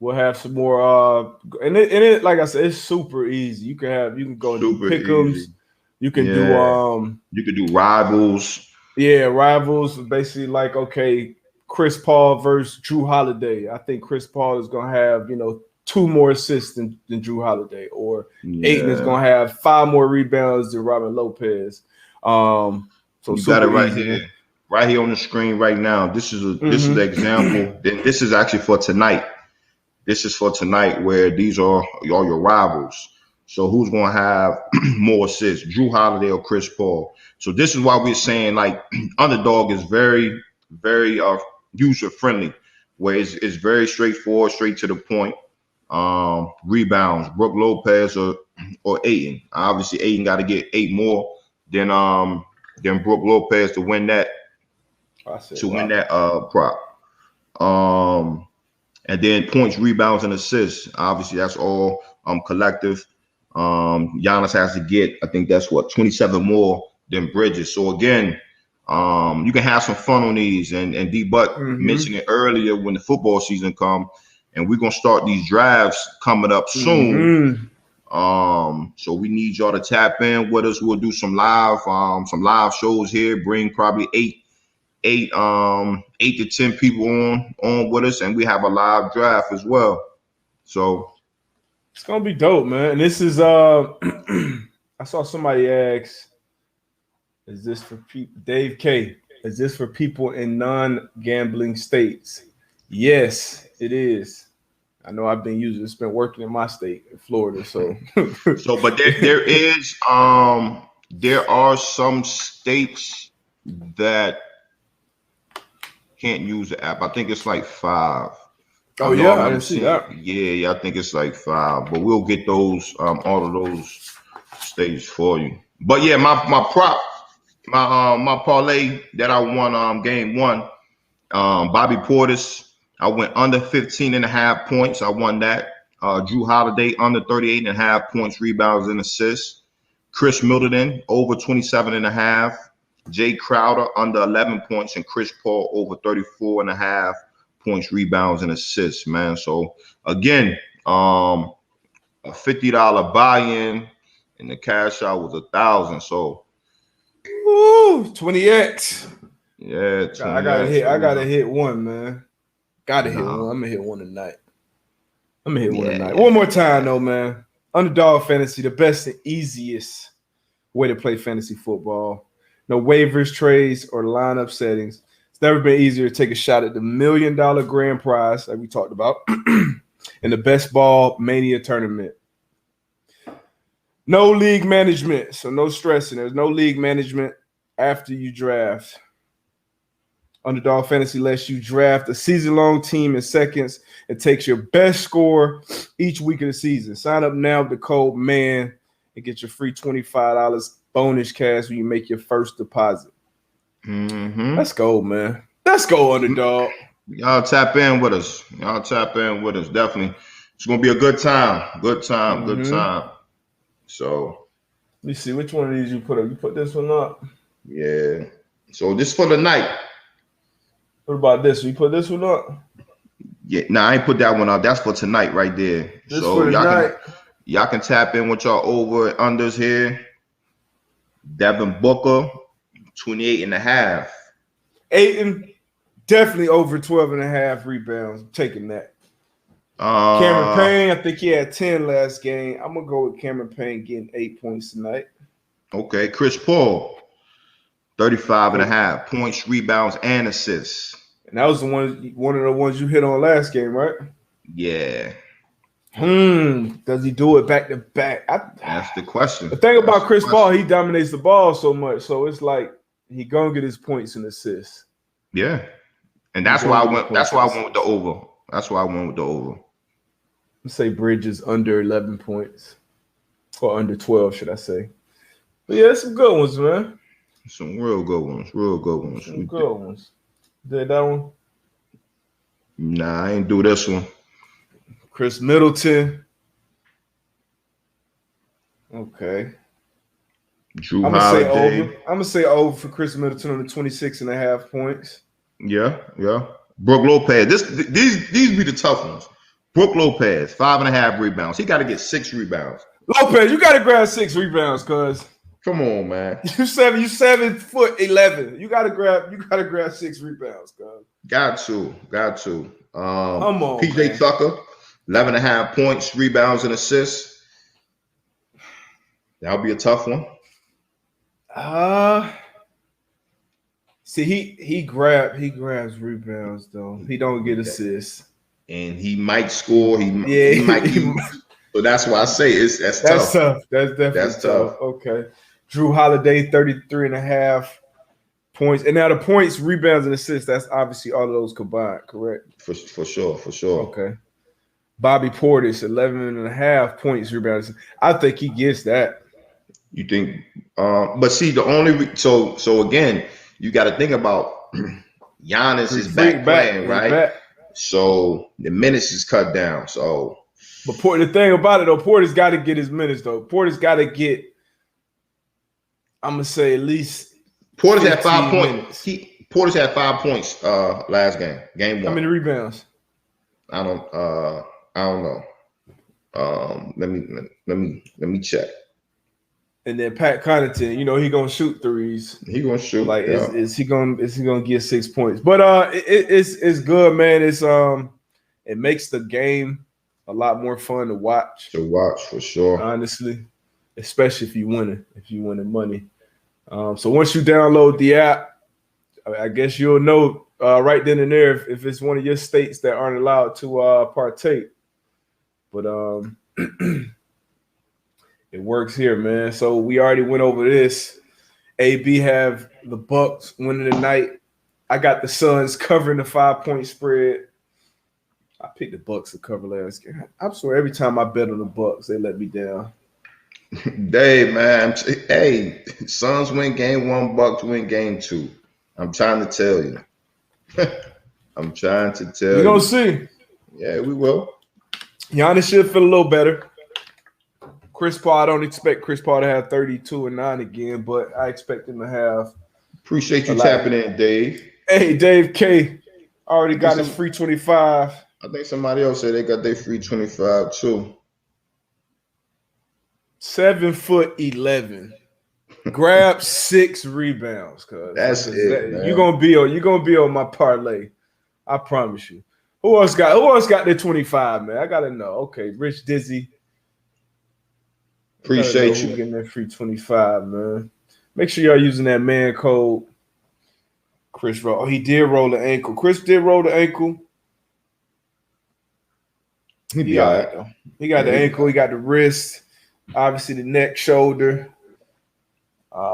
We'll have some more. And it like I said, it's super easy. You can go and do pick'ems. You can do you could do rivals. Yeah, rivals. Basically, like, okay, Chris Paul versus Drew Holiday. I think Chris Paul is gonna have 2 more assists than Drew Holiday, or Ayton is gonna have 5 more rebounds than Robin Lopez. So you got it right here. Right here on the screen right now. This is an example. This is actually for tonight. This is for tonight where these are all your rivals. So who's going to have more assists, Drew Holiday or Chris Paul? So this is why we're saying like Underdog is very, very user friendly, where it's very straightforward, straight to the point. Rebounds, Brook Lopez or Ayton. Obviously, Ayton got to get 8 more than Brook Lopez to win that. Win that prop. And then points, rebounds, and assists. Obviously, that's all collective. Giannis has to get, I think that's 27 more than Bridges. So again, you can have some fun on these. And D-Buck mentioned it earlier when the football season come, and we're gonna start these drafts coming up soon. So we need y'all to tap in with us. We'll do some live shows here. Bring probably 8 to 10 people on with us, and we have a live draft as well. So it's gonna be dope, man. And this is I saw somebody ask, is this for people? Dave K, is this for people in non-gambling states? Yes, it is. I know I've been using it's been working in my state, in Florida. So but there are some states that can't use the app. I think it's like 5. Oh yeah, I didn't see that. Yeah, I think it's like 5. But we'll get those all of those states for you. But yeah, my prop, my parlay that I won game 1, Bobby Portis. I went under 15.5 points. I won that. Drew Holiday under 38.5 points, rebounds, and assists. Chris Middleton over 27.5. Jay Crowder under 11 points, and Chris Paul over 34.5 points, rebounds, and assists, man. So again, a $50 buy-in, and the cash out was $1,000. So 20x. Yeah, 20X. I gotta hit one, man. Gotta hit one. I'm gonna hit one tonight. One more time, though, man. Underdog Fantasy, the best and easiest way to play fantasy football. No waivers, trades, or lineup settings. It's never been easier to take a shot at the $1 million grand prize, like we talked about, in the Best Ball Mania tournament. No league management, so no stressing. There's no league management after you draft. Underdog Fantasy lets you draft a season-long team in seconds and takes your best score each week of the season. Sign up now with the code MAN and get your free $25 bonus cash when you make your first deposit. Let's go, man. Let's go, Underdog. Y'all tap in with us. Definitely. It's going to be a good time. Good time. So. Let me see. Which one of these you put up? You put this one up? Yeah. So this for the night. What about this? You put this one up? Yeah, nah, I ain't put that one up. That's for tonight right there. This So for tonight. y'all can tap in with y'all over and unders here. Devin Booker, 28.5. Ayton, definitely over 12.5 rebounds. I'm taking that. Cameron Uh, Payne, I think he had 10 last game. I'm gonna go with Cameron Payne getting 8 points tonight. okay, Chris Paul, 35.5 points, rebounds, and assists. And that was one of the ones you hit on last game, right? Yeah, Does he do it back to back? that's the question. The thing about Chris Paul, he dominates the ball so much, so it's like he gonna get his points and assists. Yeah, and that's why I went. That's why I went with the over. That's why I went with the over. Let's say Bridges under 11 points, or under 12, should I say? But yeah, some good ones, man. Some real good ones. Real good ones. Some good ones. Did that one? Nah, I ain't do this one. Chris Middleton. Okay. Drew I'm Holiday. I'm gonna say over for Chris Middleton on the 26.5 points. Yeah. Brook Lopez. These be the tough ones. Brook Lopez, 5.5 rebounds. He got to get 6 rebounds. Lopez, you got to grab 6 rebounds, cuz. Come on, man. You 7'11". You gotta grab 6 rebounds, cuz. Got to. Come on, PJ man. Tucker, 11.5 points, rebounds, and assists. That'll be a tough one. See, he grabs rebounds though. He don't get assists. And he might score. He might. So that's why I say that's tough. That's definitely tough. Okay. Drew Holiday, 33.5 points. And now the points, rebounds, and assists, that's obviously all of those combined, correct? For sure. Okay. Bobby Portis, 11.5 points, rebounds. I think he gets that. You think? But see, the only so again, you got to think about Giannis is back playing, right? Back. So the minutes is cut down. So, but the thing about it though, Portis got to get his minutes though. Portis got to get. I'm gonna say at least. Portis had 5 points. Portis had 5 points last game. Game 1. How many rebounds? I don't know. Let me check. And then Pat Connaughton, he gonna shoot threes. He gonna shoot. Like, is he gonna get 6 points? But it's good, man. It makes the game a lot more fun to watch. For sure. Honestly, especially if you winning money. So once you download the app, I guess you'll know right then and there if it's one of your states that aren't allowed to partake. But it works here, man. So we already went over this. AB have the Bucks winning tonight. I got the Suns covering the 5-point spread. I picked the Bucks to cover last game. I'm sorry, every time I bet on the Bucks, they let me down. Hey, man. Hey, Suns win game 1, Bucks win game 2. I'm trying to tell you. We're going to see. Yeah, we will. Giannis should feel a little better. Chris Paul, I don't expect Chris Paul to have 32 and 9 again, but I expect him to have. Appreciate you tapping in, Dave. Hey, Dave K. Already got his free 25. I think somebody else said they got their free 25 too. 7'11". Grab 6 rebounds, cuz that's it. You're gonna be on my parlay. I promise you. Who else got their 25, man? I gotta know. Okay, Rich Dizzy. Appreciate you getting that free 25, man. Make sure y'all using that man code. Chris roll. Oh, he did roll the ankle. Chris did roll the ankle. He got it though. He got the ankle. He got the wrist. Obviously the neck, shoulder.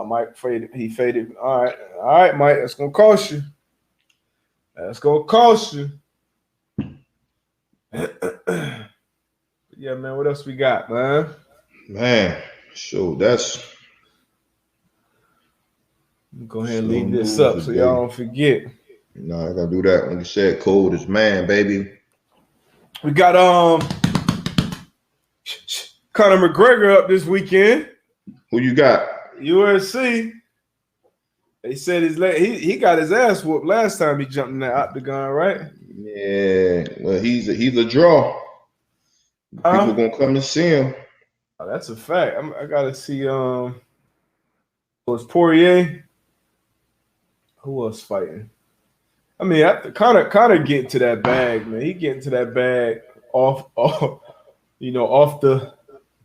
Mike faded. He faded. All right, Mike. That's gonna cost you. Yeah, man. What else we got, man? Man, so that's. Go ahead and leave this up so y'all don't forget. No, I gotta do that. Like you said, code is man, baby. We got Conor McGregor up this weekend. Who you got? UFC. They said he got his ass whooped last time he jumped in that octagon, right? Yeah, well, he's a draw. People gonna come and see him. Oh, that's a fact. I gotta see. Was Poirier? Who else fighting? I mean, Connor getting to that bag, man. He getting to that bag off off the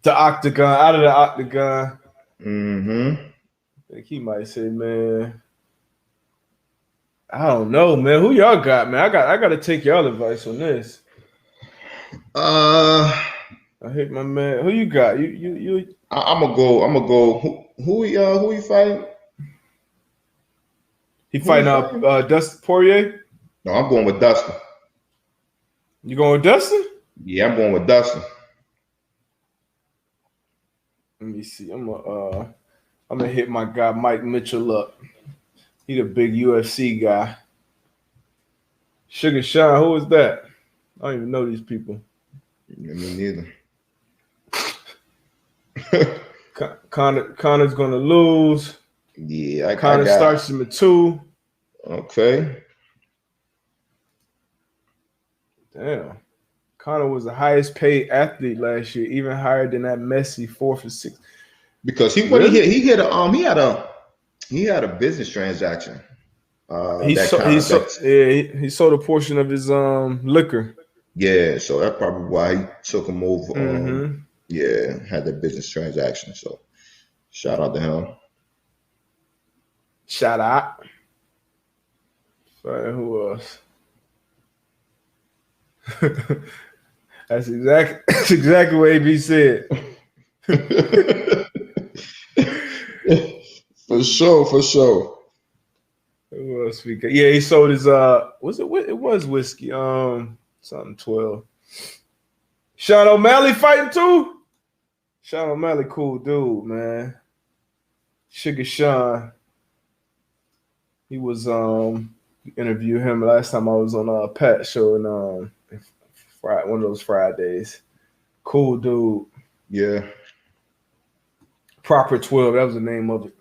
octagon, out of the octagon. Mm-hmm. I think he might say, man, I don't know, man. Who y'all got, man? I got to take y'all advice on this. I hate my man. Who you got? You. I'm gonna go. Who you fighting? He fighting Dustin Poirier. No, I'm going with Dustin. You going with Dustin? Yeah, I'm going with Dustin. Let me see. I'm gonna hit my guy Mike Mitchell up. He the big UFC guy. Sugar Sean, who is that? I don't even know these people. Yeah, me neither. Connor's gonna lose. Yeah, Connor starts him at 2. Okay. Damn. Connor was the highest paid athlete last year, even higher than that Messi 4th or 6th. Because he had a business transaction. He sold a portion of his liquor. Yeah, so that's probably why he took him over. Mm-hmm. Yeah, had that business transaction. So shout out to him. Shout out. Who else? That's exactly what AB said. For sure. Who else we got? Yeah, he sold his it was whiskey. Something 12. Sean O'Malley fighting too? Sean O'Malley, cool dude, man. Sugar Sean. He was interviewed him last time I was on Pat show and one of those Fridays. Cool dude. Yeah. Proper 12, that was the name of it.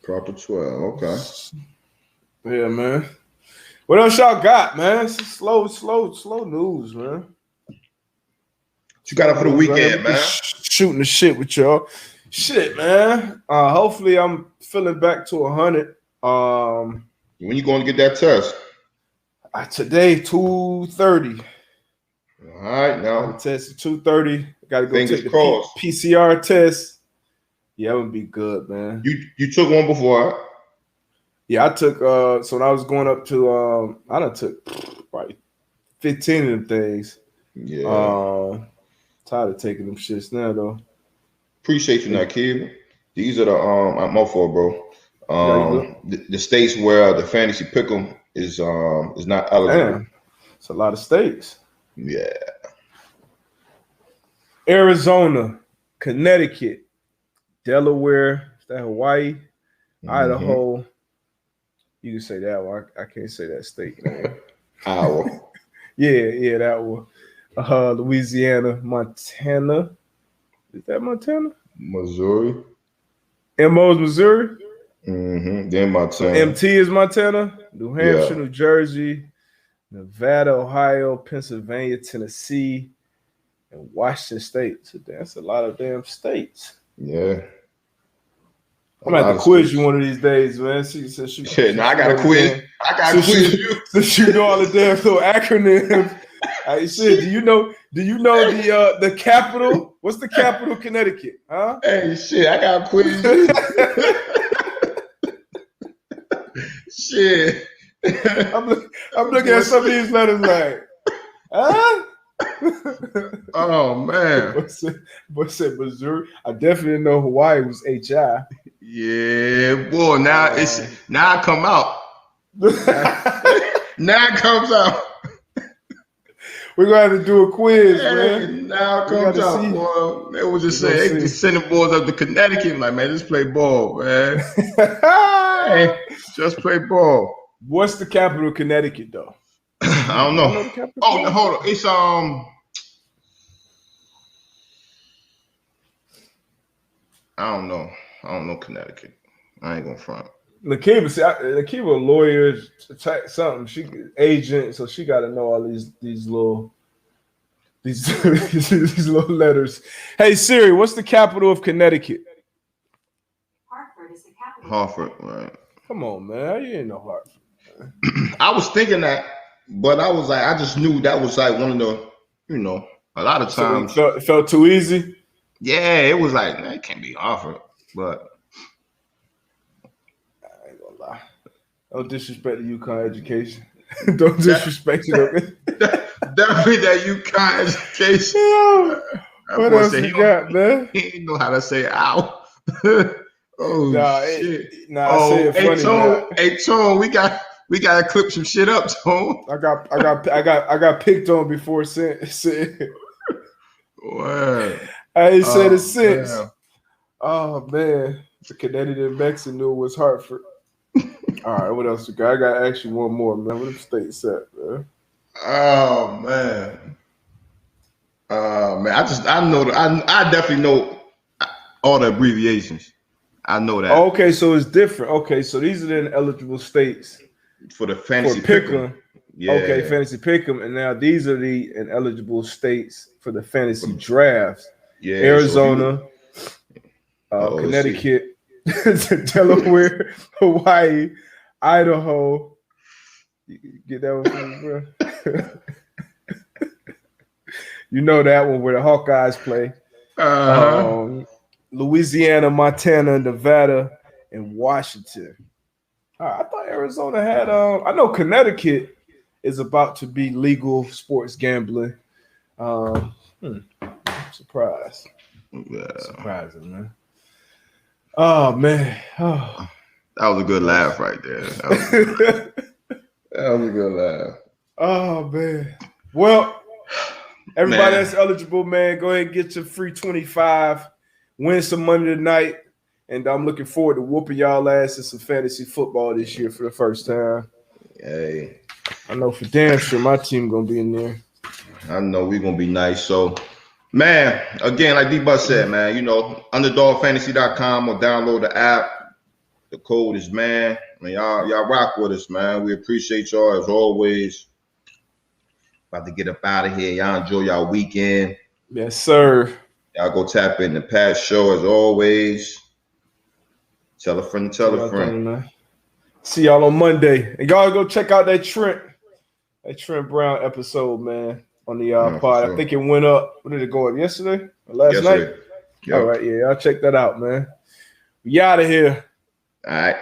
Proper 12, okay. Yeah, man. What else y'all got, man? It's slow news, man. What you got up for the weekend, man? Shooting the shit with y'all. Shit, man. Hopefully I'm feeling back to 100. When you going to get that test? Today, 2:30. All right, now. Test at 2:30. Got to go Fingers take the crossed. PCR test. Yeah, that would be good, man. You took one before, huh? Yeah, I took so when I was going up to I done took probably 15 of them things. Yeah. Tired of taking them shits now though. Appreciate you, Nakib. These are the I'm up for, bro. The states where the fantasy pick'em is not eligible. Damn. It's a lot of states. Yeah. Arizona, Connecticut, Delaware, is that Hawaii, Idaho. You can say that one. I can't say that state name. Iowa. Yeah, that one. Louisiana, Montana. Is that Montana? Missouri. MO is Missouri. Then Montana. So MT is Montana. New Hampshire, New Jersey, Nevada, Ohio, Pennsylvania, Tennessee, and Washington State. So that's a lot of damn states. Yeah. I'm gonna have to quiz you one of these days, man. I got a quiz. You. Since you know all the damn little acronyms. I said, do you know the capital? What's the capital of Connecticut? Huh? Hey, shit, I got a quiz you. Shit. I'm looking at some of these letters like, huh? Oh man. But said Missouri. I definitely know Hawaii was HI. Yeah, boy. Now it come out. Now it comes out. We're gonna have to do a quiz, man. Now it comes out, boy. They was just saying, they just sending boys up to Connecticut, like, man, just play ball, man. Hey, just play ball. What's the capital of Connecticut, though? I don't know. Oh, hold on. It's I don't know Connecticut. I ain't gonna front. Lakiba, a lawyer, something. She agent, so she got to know all these little these little letters. Hey Siri, what's the capital of Connecticut? Hartford is the capital. Hartford, right? Come on, man, you ain't know Hartford. I was thinking that, but I was like, I just knew that was like one of the, a lot of times. So it felt too easy. Yeah, it was like, man, it can't be Hartford, but I ain't gonna lie. Don't disrespect the UConn education. Don't disrespect it. Definitely that UConn education. What else you got, man? He didn't know how to say ow. Oh shit! I say it funny. Tone, we got to clip some shit up, Tone. I got picked on before said. Word. I ain't said it since. Man. Oh man, the Connecticut Mexican knew it was Hartford. All right, what else you got? I got actually one more, man. What the state's at, man? Oh man. I definitely know all the abbreviations. I know that. Okay, so it's different. Okay, so these are the ineligible states for the fantasy pick'em. Yeah. Okay, fantasy pick'em, and now these are the ineligible states for the fantasy drafts. Yeah, Arizona, Connecticut, Delaware, Hawaii, Idaho. You get that one from me, bro? You know that one where the Hawkeyes play. Louisiana, Montana, Nevada, and Washington. I thought Arizona had. I know Connecticut is about to be legal sports gambling. Surprise. Yeah. Surprising, man. Oh man. Oh. That was a good laugh right there. That was a good laugh. Oh man. Well, everybody that's eligible, man, go ahead and get your free 25. Win some money tonight. And I'm looking forward to whooping y'all ass in some fantasy football this year for the first time. Hey. I know for damn sure my team gonna be in there. I know we're gonna be nice. So, man, again, like D-Bus said, man, underdogfantasy.com or download the app. The code is man. I mean, y'all rock with us, man. We appreciate y'all as always. About to get up out of here. Y'all enjoy y'all weekend. Yes, sir. Y'all go tap in the Pat Show as always. Tell a friend, tell a friend. See y'all on Monday. And y'all go check out that Trent Brown episode, man, on the pod. Sure. I think it went up. When did it go up? Yesterday? Or last night? Yep. All right, yeah. Y'all check that out, man. We out of here. All right.